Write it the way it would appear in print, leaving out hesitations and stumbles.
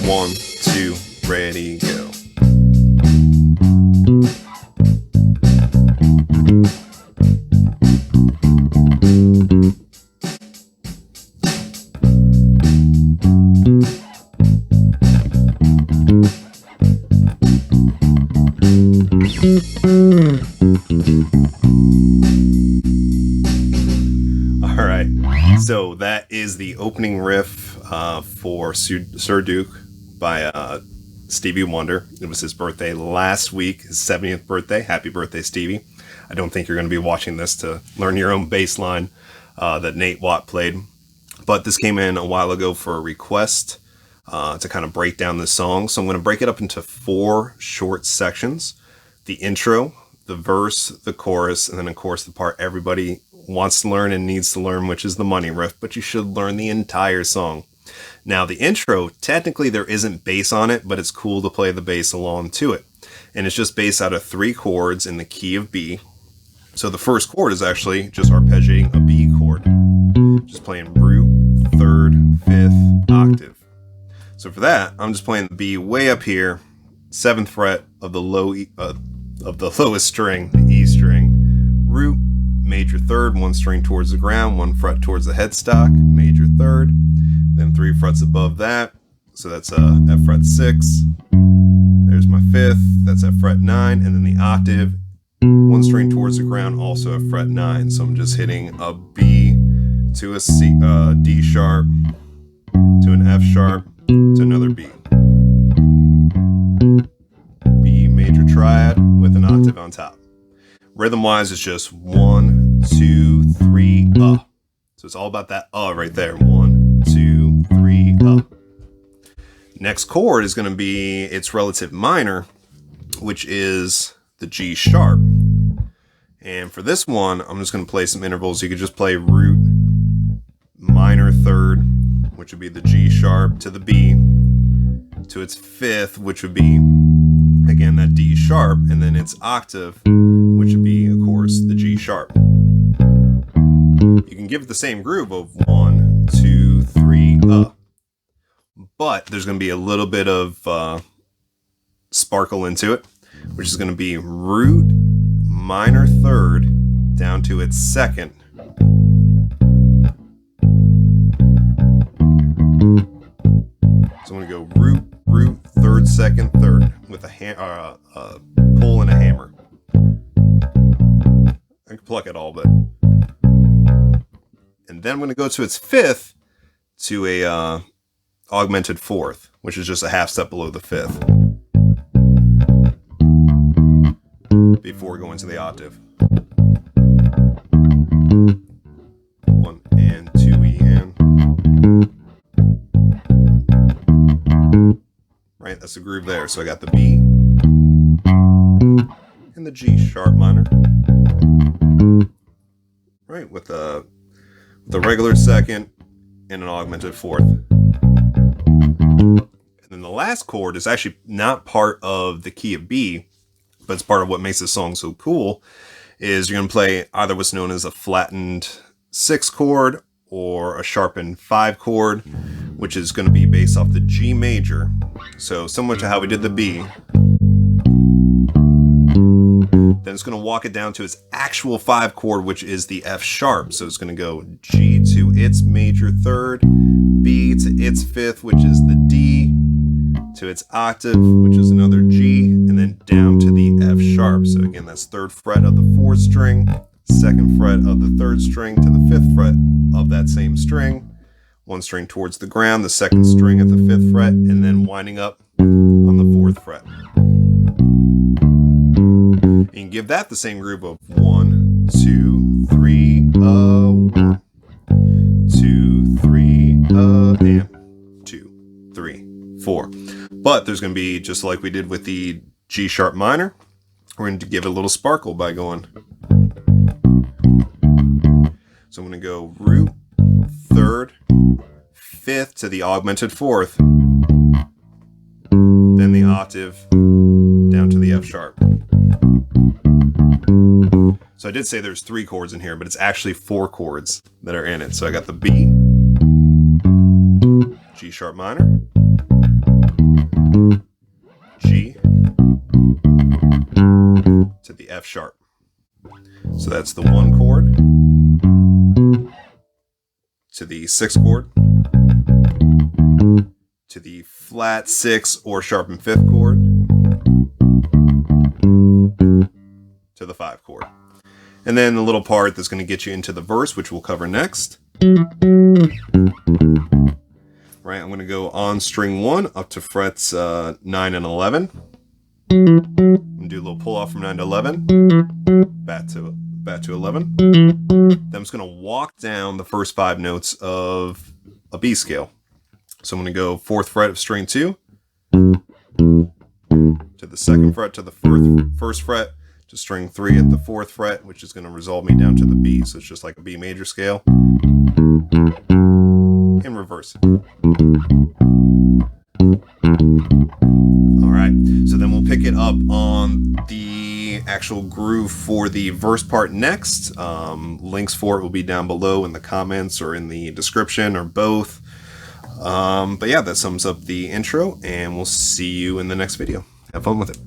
1, 2, ready, go. All right, so that is the opening riff for Sir Duke by Stevie Wonder. It was his birthday last week, his 70th birthday. Happy birthday, Stevie. I don't think you're going to be watching this to learn your own bass line that Nate Watt played. But this came in a while ago for a request to kind of break down this song. So I'm going to break it up into 4 short sections. The intro, the verse, the chorus, and then of course the part everybody wants to learn and needs to learn, which is the money riff, but you should learn the entire song. Now the intro, technically there isn't bass on it, but it's cool to play the bass along to it. And it's just based out of 3 chords in the key of B. So the first chord is actually just arpeggiating a B chord. Just playing root, 3rd, 5th, octave. So for that, I'm just playing the B way up here, 7th fret of the lowest string, the E string, root, major 3rd, 1 string towards the ground, 1 fret towards the headstock, major 3rd, then 3 frets above that, so that's F fret 6, there's my 5th, that's F fret 9, and then the octave, 1 string towards the ground, also F fret 9, so I'm just hitting a B to a C, D sharp, to an F sharp, to another B. B major triad with an octave on top. Rhythm-wise, it's just 1, 2, 3, So it's all about that right there. 1, 2, 3, Next chord is going to be its relative minor, which is the G sharp. And for this one, I'm just going to play some intervals. You could just play root, minor 3rd, which would be the G sharp, to the B, to its 5th, which would be, again, that D sharp, and then its octave, which would be, of course, the G sharp. You can give it the same groove of 1, 2, 3, but there's going to be a little bit of sparkle into it, which is going to be root, minor 3rd, down to its 2nd. So I'm going to go root, 3rd, 2nd, 3rd with a pull and a hammer. I can pluck it all, but... And then I'm going to go to its 5th to a augmented 4th, which is just a half step below the 5th. Before going to the octave. 1 and 2 E and... Right, that's the groove there. So I got the B and the G sharp minor. Right, with the regular 2nd and an augmented 4th. And then the last chord is actually not part of the key of B, but it's part of what makes this song so cool, is you're going to play either what's known as a flattened 6 chord or a sharpened 5 chord, which is going to be based off the G major. So similar to how we did the B. Then it's going to walk it down to its actual 5 chord, which is the F sharp. So it's going to go G to its major 3rd, B to its 5th, which is the D, to its octave, which is another G, and then down to the F sharp. So again, that's 3rd fret of the 4th string, 2nd fret of the 3rd string to the 5th fret of that same string, 1 string towards the ground, the 2nd string at the 5th fret, and then winding up on the 4th fret. You can give that the same groove of 1, 2, 3, 1, 2, 3, and 2, 3, 4. But there's going to be, just like we did with the G sharp minor, we're going to give it a little sparkle by going. So I'm going to go root, 3rd, 5th to the augmented 4th, then the octave down to the F sharp. So I did say there's 3 chords in here, but it's actually 4 chords that are in it. So I got the B, G sharp minor, F sharp. So that's the 1 chord to the 6 chord to the flat 6 or sharpened 5th chord to the 5 chord. And then the little part that's going to get you into the verse, which we'll cover next. Right, I'm going to go on string 1 up to frets 9 and 11. And do a little pull off from 9 to 11. Back to 11. Then I'm just going to walk down the first 5 notes of a B scale. So I'm going to go 4th fret of string 2 to the 2nd fret to the 1st fret to string 3 at the 4th fret, which is going to resolve me down to the B. So it's just like a B major scale. And reverse it. Alright, so then we'll pick it up on the actual groove for the verse part next. Links for it will be down below in the comments or in the description or both. But yeah, that sums up the intro, and we'll see you in the next video. Have fun with it.